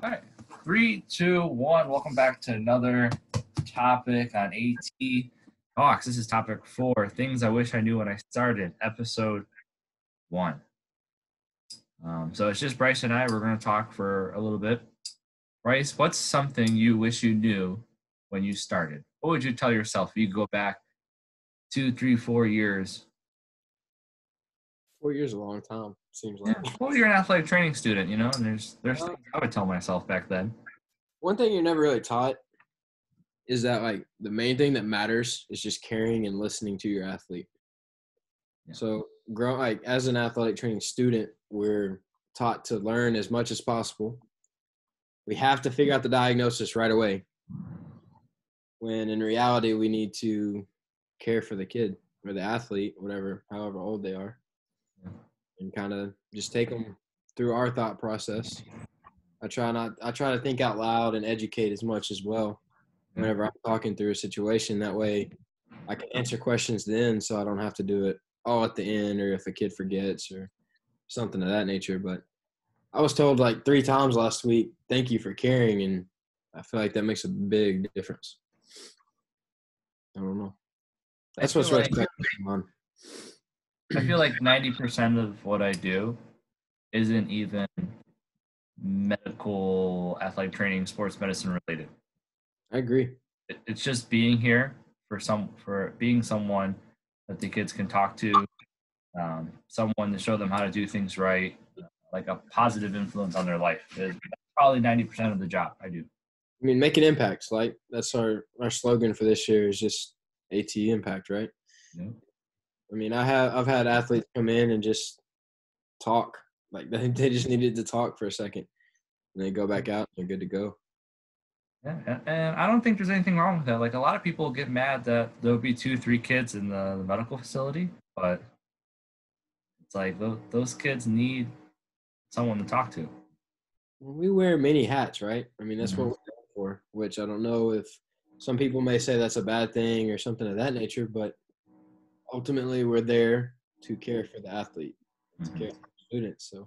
All right, 3, 2, 1. Welcome back to another topic on AT Talks. This is topic 4, things I wish I knew when I started, episode 1. So it's just Brice and I. We're going to talk for a little bit. Brice, what's something you wish you knew when you started? What would you tell yourself if you could go back 2, 3, 4 years? 4 years is a long time, seems like. Yeah. Well, you're an athletic training student, and there's things I would tell myself back then. One thing you're never really taught is that, like, the main thing that matters is just caring and listening to your athlete. Yeah. So, as an athletic training student, we're taught to learn as much as possible. We have to figure out the diagnosis right away, when in reality we need to care for the kid or the athlete, however old they are, and kind of just take them through our thought process. I try to think out loud and educate as much as well whenever I'm talking through a situation. That way I can answer questions then, so I don't have to do it all at the end, or if a kid forgets or something of that nature. But I was told like 3 times last week, thank you for caring, and I feel like that makes a big difference. I don't know. That's what's really on. I feel like 90% of what I do isn't even medical, athletic training, sports medicine related. I agree. It's just being here for being someone that the kids can talk to, someone to show them how to do things right, like a positive influence on their life. That's probably 90% of the job I do. I mean, making impacts. Like, that's our slogan for this year is just AT impact, right? Yeah. I mean, I've had athletes come in and just talk. Like, they just needed to talk for a second, and they go back out and they're good to go. Yeah, and I don't think there's anything wrong with that. Like, a lot of people get mad that there'll be 2, 3 kids in the medical facility, but it's like those kids need someone to talk to. We wear many hats, right? I mean, that's what we're there for, which I don't know if some people may say that's a bad thing or something of that nature, but ultimately we're there to care for the athlete, to care for the students. So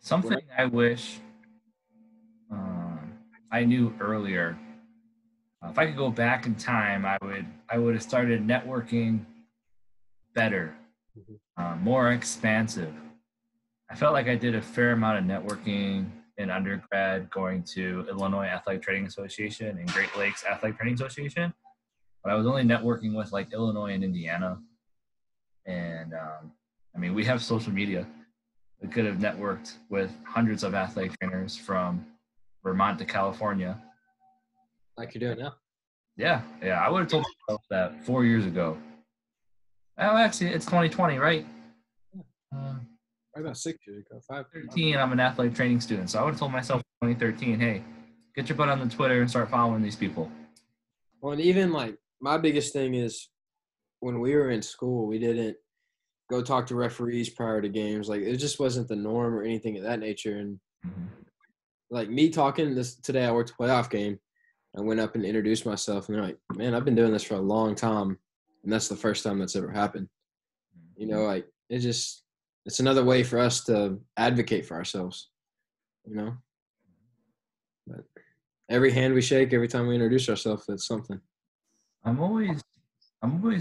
something I wish I knew earlier. If I could go back in time, I would have started networking better, more expansive. I felt like I did a fair amount of networking in undergrad, going to Illinois Athletic Training Association and Great Lakes Athletic Training Association, but I was only networking with like Illinois and Indiana. And I mean, we have social media. We could have networked with hundreds of athletic trainers from Vermont to California. Like you're doing now. Yeah. I would have told myself that 4 years ago. Oh, actually, it's 2020, right? Right about 6 years ago, 13, I'm an athletic training student. So I would have told myself in 2013, hey, get your butt on the Twitter and start following these people. Well, and even like my biggest thing is when we were in school, we didn't go talk to referees prior to games. Like, it just wasn't the norm or anything of that nature. And like me talking today, I worked a playoff game. I went up and introduced myself, and they're like, man, I've been doing this for a long time, and that's the first time that's ever happened. You know, like, it's another way for us to advocate for ourselves, you know. But every hand we shake, every time we introduce ourselves, that's something. I'm always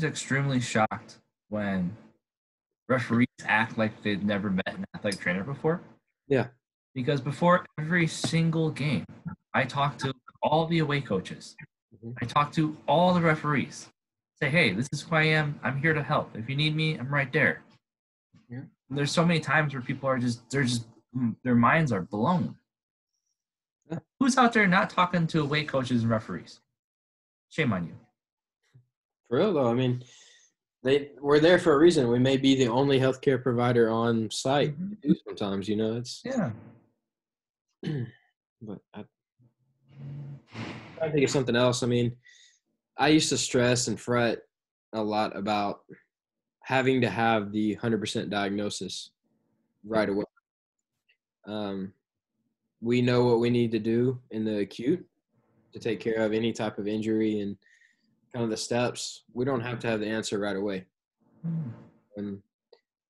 extremely shocked when referees act like they've never met an athletic trainer before. Yeah. Because before every single game, I talk to all the away coaches. I talk to all the referees. Say, hey, this is who I am. I'm here to help. If you need me, I'm right there. Yeah. There's so many times where people are their minds are blown. Yeah. Who's out there not talking to away coaches and referees? Shame on you. For real, though, I mean, we're there for a reason. We may be the only healthcare provider on site sometimes, you know. Yeah. But I think of something else. I mean, I used to stress and fret a lot about having to have the 100% diagnosis right away. We know what we need to do in the acute to take care of any type of injury and kind of the steps. We don't have to have the answer right away. And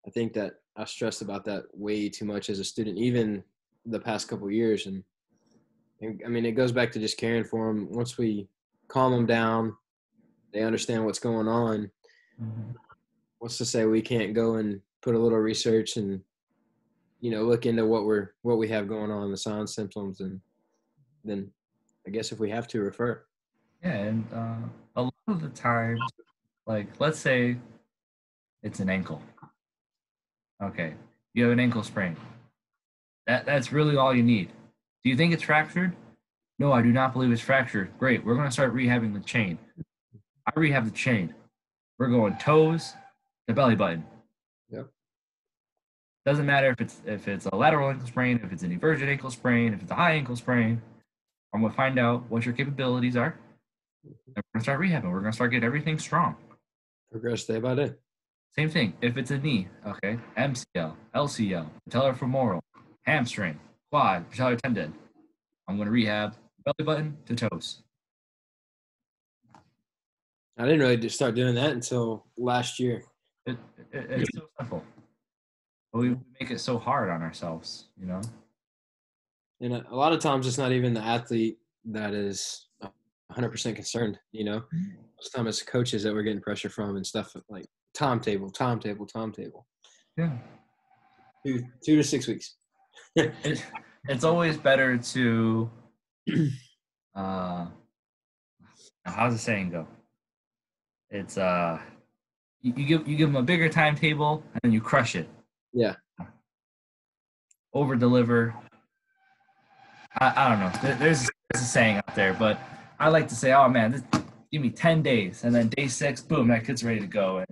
I think that I stressed about that way too much as a student, even the past couple of years. And I mean, it goes back to just caring for them. Once we calm them down, they understand what's going on. Mm-hmm. What's to say we can't go and put a little research and, look into what we have going on, the signs, symptoms, and then I guess if we have to, refer. Yeah, and a lot of the times, like let's say it's an ankle. Okay, you have an ankle sprain. That's really all you need. Do you think it's fractured? No, I do not believe it's fractured. Great, we're going to start rehabbing the chain. I rehab the chain. We're going toes to belly button. Yep. Doesn't matter if it's a lateral ankle sprain, if it's an evergent ankle sprain, if it's a high ankle sprain. I'm going to find out what your capabilities are. And we're going to start rehabbing. We're going to start getting everything strong. Progress day by day. Same thing. If it's a knee, okay, MCL, LCL, patellar femoral, hamstring, quad, patellar tendon. I'm going to rehab belly button to toes. I didn't really just start doing that until last year. It's so simple. But we make it so hard on ourselves, And a lot of times it's not even the athlete that is 100% concerned, Most of the time it's coaches that we're getting pressure from and stuff like timetable. Yeah. 2 to 6 weeks. It's always better to, how's the saying go? It's you give them a bigger timetable and then you crush it. Yeah. Over deliver. I don't know. There's a saying out there, but I like to say, oh man, give me 10 days, and then day 6, boom, that kid's ready to go. And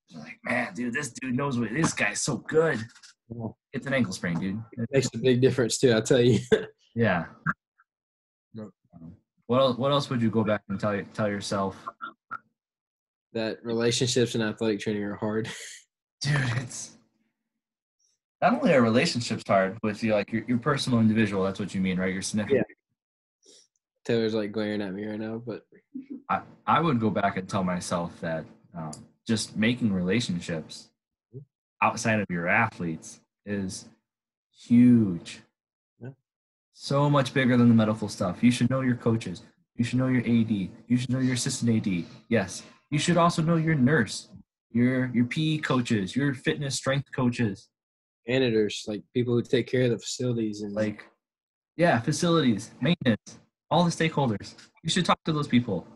you're like, man, dude, this dude knows what. This guy's so good. It's an ankle sprain, dude. It makes a big difference too, I'll tell you. Yeah. What else would you go back and tell yourself? That relationships and athletic training are hard. Dude, it's not only are relationships hard with you, like your personal individual. That's what you mean, right? Your significant. Yeah. Taylor's like glaring at me right now, but I would go back and tell myself that just making relationships outside of your athletes is huge. Yeah. So much bigger than the medical stuff. You should know your coaches. You should know your AD. You should know your assistant AD. Yes. You should also know your nurse, your PE coaches, your fitness strength coaches. Janitors, like people who take care of the facilities and facilities, maintenance, all the stakeholders. You should talk to those people.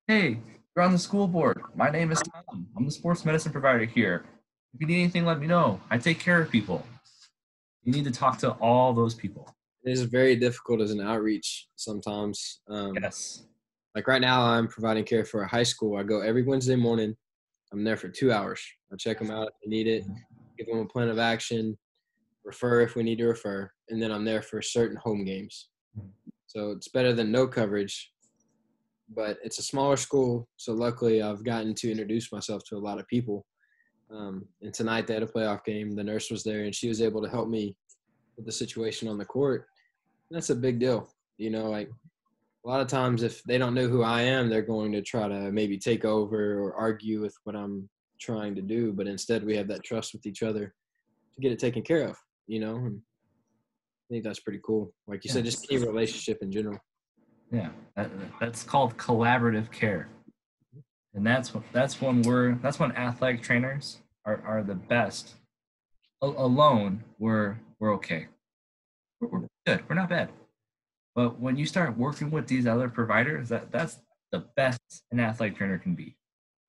Hey, you're on the school board. My name is Tom. I'm the sports medicine provider here. If you need anything, let me know. I take care of people. You need to talk to all those people. It is very difficult as an outreach sometimes. Yes. Like right now, I'm providing care for a high school. I go every Wednesday morning. I'm there for 2 hours. I check them out if they need it, give them a plan of action, refer if we need to refer, and then I'm there for certain home games. So it's better than no coverage, but it's a smaller school. So luckily, I've gotten to introduce myself to a lot of people. And tonight they had a playoff game. The nurse was there, and she was able to help me with the situation on the court. And that's a big deal. Like a lot of times if they don't know who I am, they're going to try to maybe take over or argue with what I'm trying to do. But instead, we have that trust with each other to get it taken care of, and I think that's pretty cool. Like you said, just any relationship in general. Yeah, that's called collaborative care. And that's when athletic trainers are the best. Alone, we're okay. We're good. We're not bad. But when you start working with these other providers, that's the best an athletic trainer can be.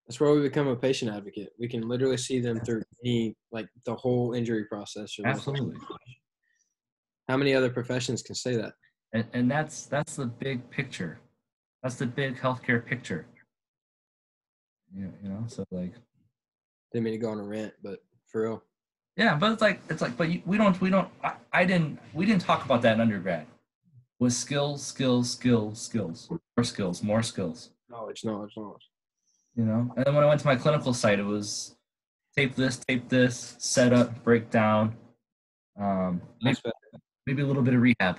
That's where we become a patient advocate. We can literally see them through the whole injury process. Absolutely. How many other professions can say that? And that's the big picture. That's the big healthcare picture. So like. Didn't mean to go on a rant, but for real. Yeah, but but we didn't talk about that in undergrad. Was skills, more skills. Knowledge. And then when I went to my clinical site, it was tape this, set up, break down, maybe a little bit of rehab.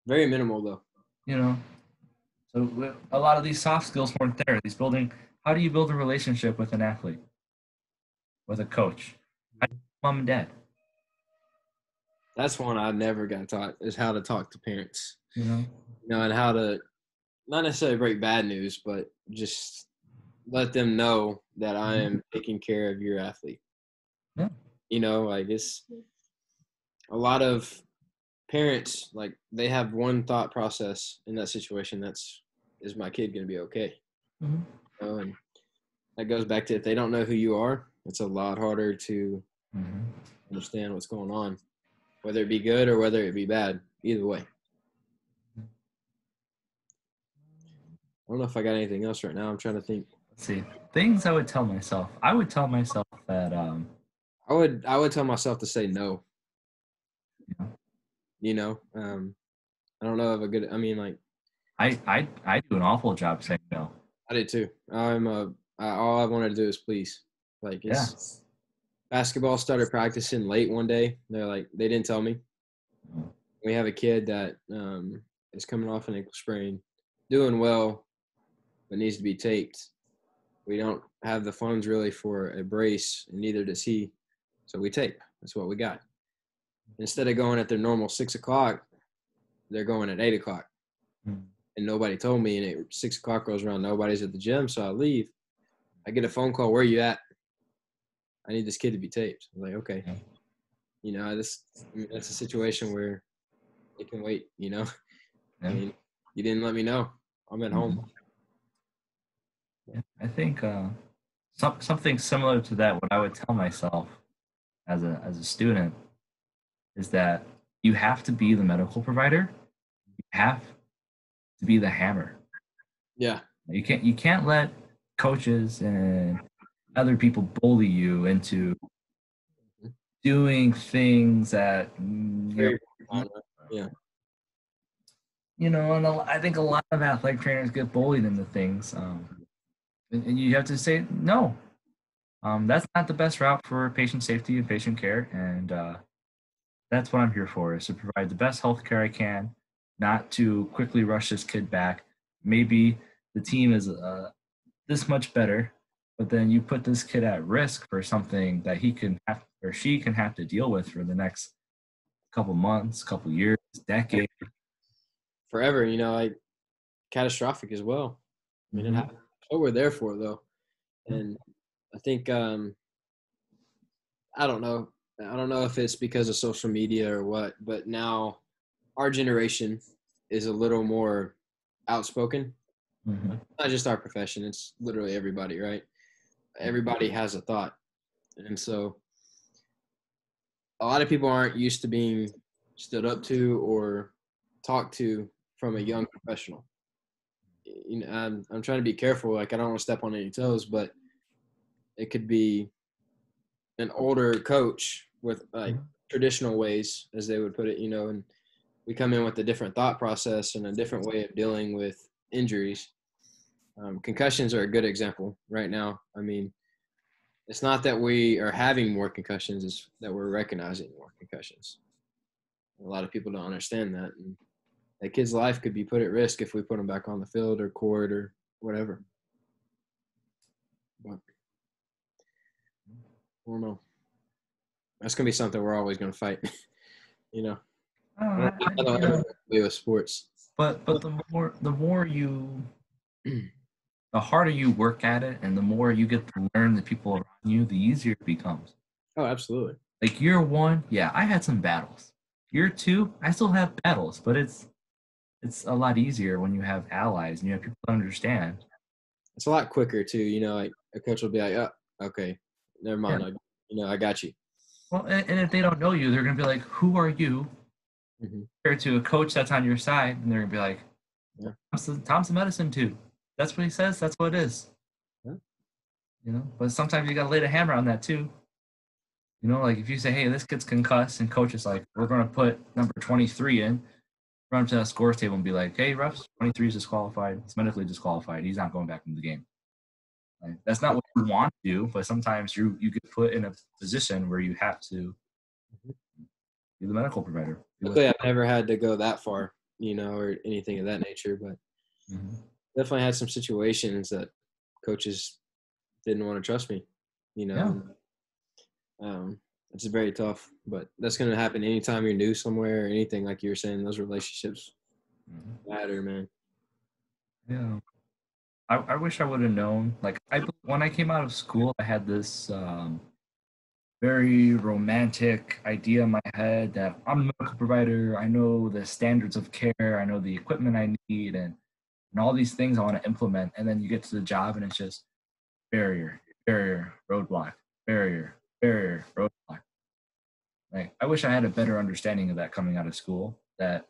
Very minimal though. So a lot of these soft skills weren't there. How do you build a relationship with an athlete, with a coach? Mom and dad. That's one I never got taught, is how to talk to parents. You know? And how to not necessarily break bad news, but just let them know that I am taking care of your athlete. Yeah. Like it's a lot of parents, like they have one thought process in that situation. Is my kid going to be okay? And that goes back to, if they don't know who you are, it's a lot harder to understand what's going on, whether it be good or whether it be bad. Either way. I don't know if I got anything else right now. I'm trying to think. Let's see. Things I would tell myself. I would tell myself that I would tell myself to say no. Yeah. I don't know if a good. I mean, like I do an awful job saying no. I did too. All I wanted to do is please. Like basketball started practicing late one day. They didn't tell me. We have a kid that is coming off an ankle sprain, doing well, but needs to be taped. We don't have the funds really for a brace, and neither does he. So we tape. That's what we got. Instead of going at their normal 6 o'clock, they're going at 8 o'clock. And nobody told me, and 6 o'clock goes around, nobody's at the gym, so I leave. I get a phone call, where are you at? I need this kid to be taped. I'm like, okay. That's a situation where it can wait, Yeah. I mean, you didn't let me know. I'm at home. Yeah. I think something similar to that, what I would tell myself as a student is that you have to be the medical provider. You have to be the hammer. Yeah. You can't let coaches and other people bully you into doing things that and I think a lot of athletic trainers get bullied into things, and you have to say no. That's not the best route for patient safety and patient care, and that's what I'm here for, is to provide the best health care I can, not to quickly rush this kid back. Maybe the team is this much better, but then you put this kid at risk for something that he can have or she can have to deal with for the next couple months, couple years, decade. Forever, like catastrophic as well. I mean, it happens. What we're there for, though. And I think I don't know if it's because of social media or what, but now our generation is a little more outspoken. Not just our profession, it's literally everybody, right? Everybody has a thought. And so a lot of people aren't used to being stood up to or talked to from a young professional. I'm trying to be careful. Like, I don't want to step on any toes, but it could be an older coach with like traditional ways, as they would put it, and we come in with a different thought process and a different way of dealing with injuries. Concussions are a good example right now. I mean, it's not that we are having more concussions, it's that we're recognizing more concussions. A lot of people don't understand that. And that kid's life could be put at risk if we put him back on the field or court or whatever. But I don't know. That's going to be something we're always going to fight, I don't ever play with sports. But the more you the harder you work at it and the more you get to learn the people around you, the easier it becomes. Oh, absolutely. Like year 1, yeah, I had some battles. Year 2, I still have battles, but it's a lot easier when you have allies and you have people that understand. It's a lot quicker too, like a coach will be like, oh, okay, never mind. Yeah. I got you. Well, and if they don't know you, they're going to be like, who are you? Compared to a coach that's on your side, and they're going to be like, yeah, Tom's a medicine too. That's what he says. That's what it is. Yeah. But sometimes you got to lay the hammer on that too. Like if you say, hey, this kid's concussed, and coach is like, we're going to put number 23 in, run up to that scores table and be like, hey, refs, 23 is disqualified. It's medically disqualified. He's not going back into the game. Like, that's not what you want to do, but sometimes you get put in a position where you have to be the medical provider. Luckily, I've never had to go that far, or anything of that nature, but definitely had some situations that coaches didn't want to trust me, It's very tough, but that's going to happen anytime you're new somewhere or anything. Like you were saying, those relationships matter, man. Yeah. I wish I would have known. Like when I came out of school, I had this very romantic idea in my head that I'm a medical provider. I know the standards of care. I know the equipment I need, and all these things I want to implement. And then you get to the job, and it's just barrier, barrier, roadblock, barrier, barrier, roadblock. Like I wish I had a better understanding of that coming out of school. That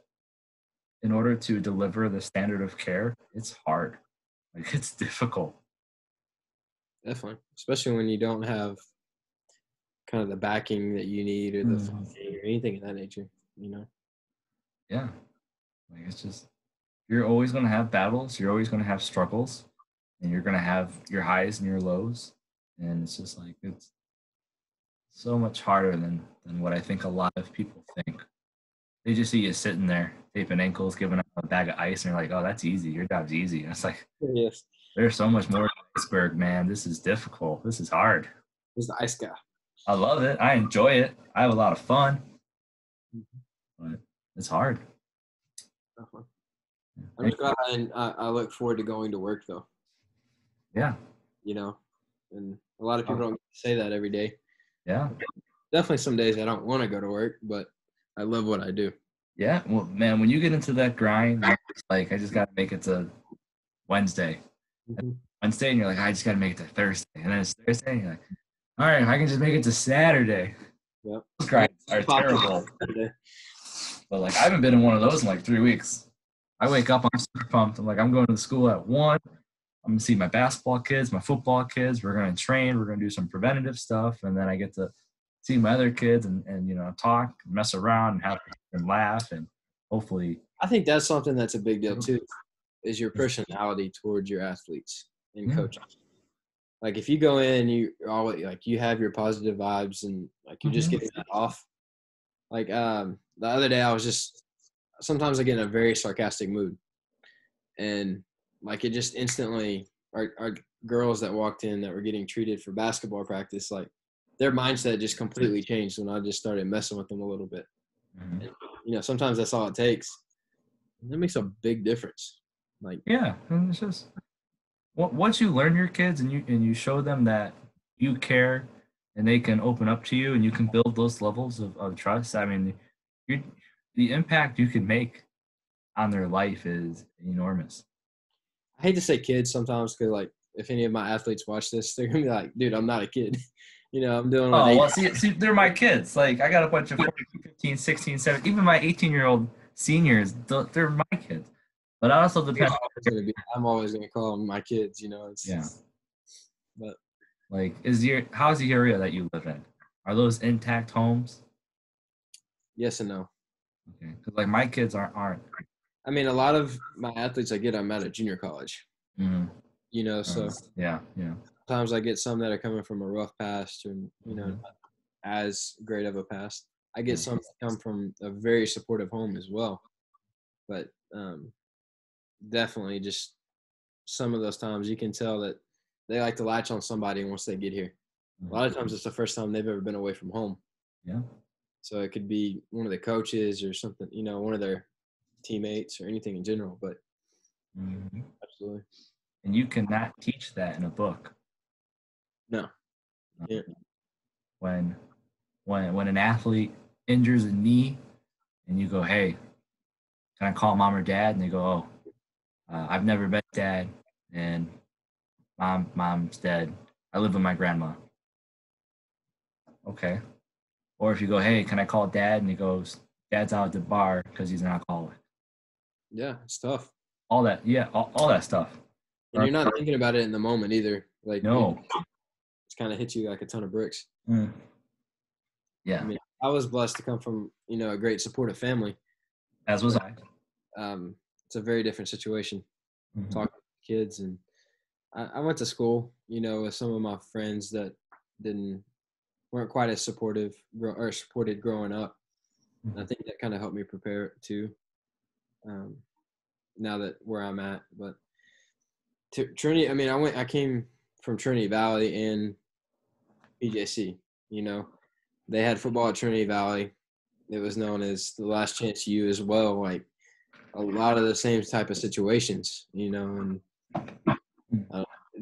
in order to deliver the standard of care, it's hard. Like it's difficult. Definitely, especially when you don't have kind of the backing that you need or the funding or anything of that nature. You know. Yeah. Like it's just you're always going to have battles. You're always going to have struggles, and you're going to have your highs and your lows. And it's just like it's so much harder than what I think a lot of people think. They just see you sitting there taping ankles, giving up a bag of ice, and you're like, "Oh, that's easy. Your job's easy." And it's like Yes. there's so much more to the iceberg, man. This is difficult. This is hard. Who's the ice guy? I love it. I enjoy it. I have a lot of fun, but it's hard. Definitely. I'm just glad I look forward to going to work though. Yeah. You know, and a lot of people don't say that every day. Yeah. Definitely some days I don't want to go to work, but I love what I do. Yeah. Well, man, when you get into that grind, it's like I just got to make it to Wednesday. Wednesday, and you're like, I just got to make it to Thursday. And then it's Thursday, and you're like, all right, if I can just make it to Saturday. Yep. Those grinds are terrible. But like, I haven't been in one of those in like 3 weeks. I wake up, I'm super pumped. I'm like, I'm going to the school at 1. I'm going to see my basketball kids, my football kids. We're going to train. We're going to do some preventative stuff. And then I get to see my other kids and you know, talk, mess around, and have and laugh. And hopefully. I think that's something that's a big deal too, is your personality towards your athletes and coaching. Like if you go in, you always like you have your positive vibes and like you're just getting that off. Like the other day I was just sometimes I get in a very sarcastic mood. And like it just instantly our girls that walked in that were getting treated for basketball practice, like their mindset just completely changed when I just started messing with them a little bit. And, you know, sometimes that's all it takes. And that makes a big difference. Like yeah, and it's just once you learn your kids and you show them that you care and they can open up to you and you can build those levels of trust. I mean, the impact you can make on their life is enormous. I hate to say kids sometimes because like if any of my athletes watch this, they're gonna be like, dude, I'm not a kid. You know, I'm doing what well, see, they're my kids. Like I got a bunch of 14, 15, 16, 17, even my 18-year-old seniors, they're my kids. But I also depend. I'm always gonna call them my kids. You know, yeah. But like, how's the area that you live in? Are those intact homes? Yes and no. Okay, because like my kids aren't. I mean, a lot of my athletes I'm at a junior college. You know, so yeah. Sometimes I get some that are coming from a rough past, and you know, not as great of a past. I get some that come from a very supportive home as well, but definitely just some of those times you can tell that they like to latch on somebody once they get here. A lot of times it's the first time they've ever been away from home. Yeah. So it could be one of the coaches or something, you know, one of their teammates or anything in general, but absolutely. And you cannot teach that in a book. No. Yeah. When an athlete injures a knee and you go, hey, can I call mom or dad? And they go, oh, I've never met dad and mom's dead. I live with my grandma. Okay. Or if you go, hey, can I call dad? And he goes, dad's out at the bar because he's an alcoholic. Yeah, it's tough. All that, yeah, all that stuff. And you're not thinking about it in the moment either. Like, no. It's kind of hits you like a ton of bricks. Yeah. I mean, I was blessed to come from, you know, a great supportive family. As was I. It's a very different situation. Talking to kids, and I went to school, you know, with some of my friends that weren't quite as supported growing up. And I think that kind of helped me prepare too. Now that where I'm at, but Trinity, I mean, I came from Trinity Valley and PJC, you know, they had football at Trinity Valley. It was known as the Last Chance U as well. Like a lot of the same type of situations, and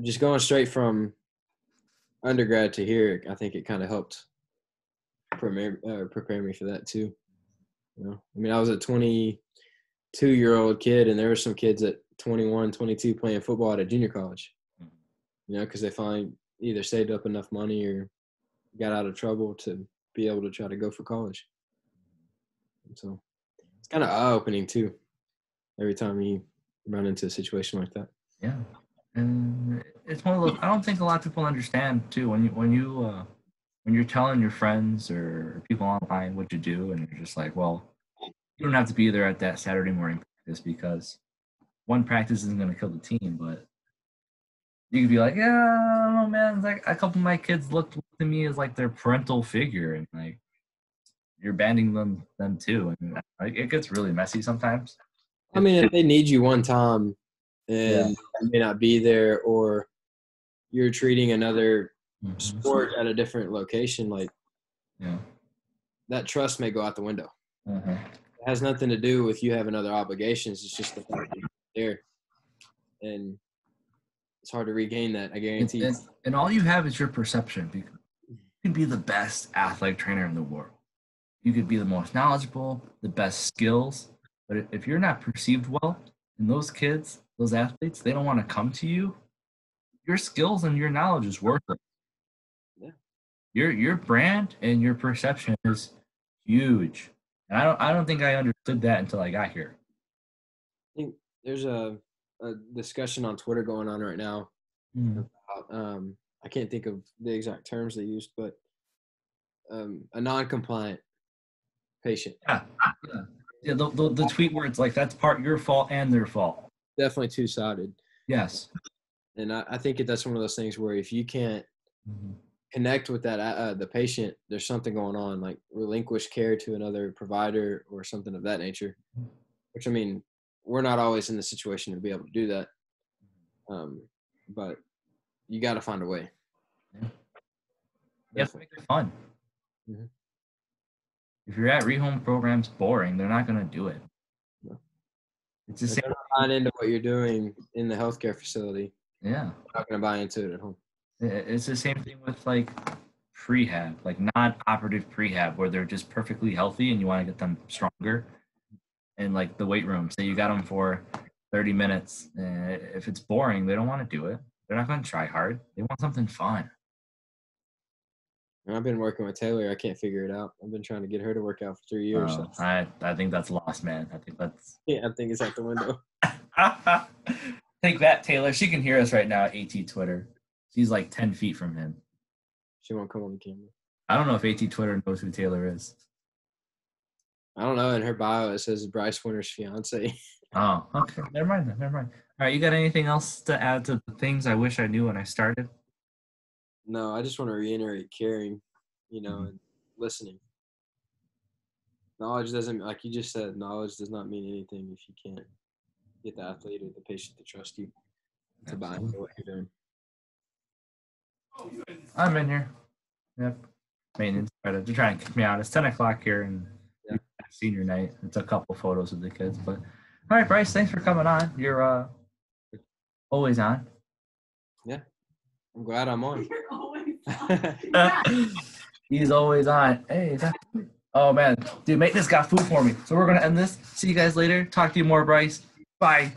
just going straight from undergrad to here, I think it kind of helped prepare me for that too. I mean, I was a 22-year-old kid, and there were some kids at 21, 22 playing football at a junior college, because they finally either saved up enough money or got out of trouble to be able to try to go for college. And so it's kind of eye-opening too, every time you run into a situation like that. Yeah. And it's one of those, I don't think a lot of people understand too, when you're telling your friends or people online what you do, and you're just like, well, you don't have to be there at that Saturday morning practice because one practice isn't going to kill the team, but you could be like, yeah, I don't know, man. It's like a couple of my kids looked to me as like their parental figure, and like you're banding them too, and like it gets really messy sometimes. I mean, if they need you one time and you may not be there, or you're treating another sport at a different location, like that trust may go out the window. It has nothing to do with you having other obligations. It's just the fact that you're there, and it's hard to regain that, I guarantee. And all you have is your perception. You can be the best athletic trainer in the world. You could be the most knowledgeable, the best skills, but if you're not perceived well, and those kids, those athletes, they don't want to come to you, your skills and your knowledge is worthless. Yeah. Your brand and your perception is huge. And I don't think I understood that until I got here. I think there's a discussion on Twitter going on right now about, I can't think of the exact terms they used, but a non-compliant patient. Yeah, the tweet where it's like, that's part your fault and their fault. Definitely two-sided. Yes. And I think that's one of those things where if you can't connect with that the patient, there's something going on, like relinquish care to another provider or something of that nature, which, I mean, we're not always in the situation to be able to do that. But you got to find a way. Yeah. You have to make it fun. If you're at rehome programs boring, they're not going to do it. No. It's the same. They're not buying into what you're doing in the healthcare facility. Yeah. They're not going to buy into it at home. It's the same thing with like prehab, like non-operative prehab, where they're just perfectly healthy and you want to get them stronger. And like the weight room, say you got them for 30 minutes. If it's boring, they don't want to do it. They're not going to try hard. They want something fun. I've been working with Taylor. I can't figure it out. I've been trying to get her to work out for 3 years. So. I think that's lost, man. I think it's out the window. Take that, Taylor. She can hear us right now at AT Twitter. She's like 10 feet from him. She won't come on the camera. I don't know if AT Twitter knows who Taylor is. I don't know. In her bio, it says Brice Winter's fiance. Oh, okay. Never mind. All right, you got anything else to add to the things I wish I knew when I started? No, I just want to reiterate caring, and listening. Knowledge doesn't, like you just said, knowledge does not mean anything if you can't get the athlete or the patient to trust you to buy into what you're doing. I'm in here. Yep. Maintenance. They're trying to kick me out. It's 10 o'clock here, and senior night. It's a couple photos of the kids. But all right, Brice, thanks for coming on. You're always on. Yeah. I'm glad I'm on. You're always on. He's always on. Hey, oh man, dude, maintenance got food for me. So we're gonna end this. See you guys later. Talk to you more, Brice. Bye.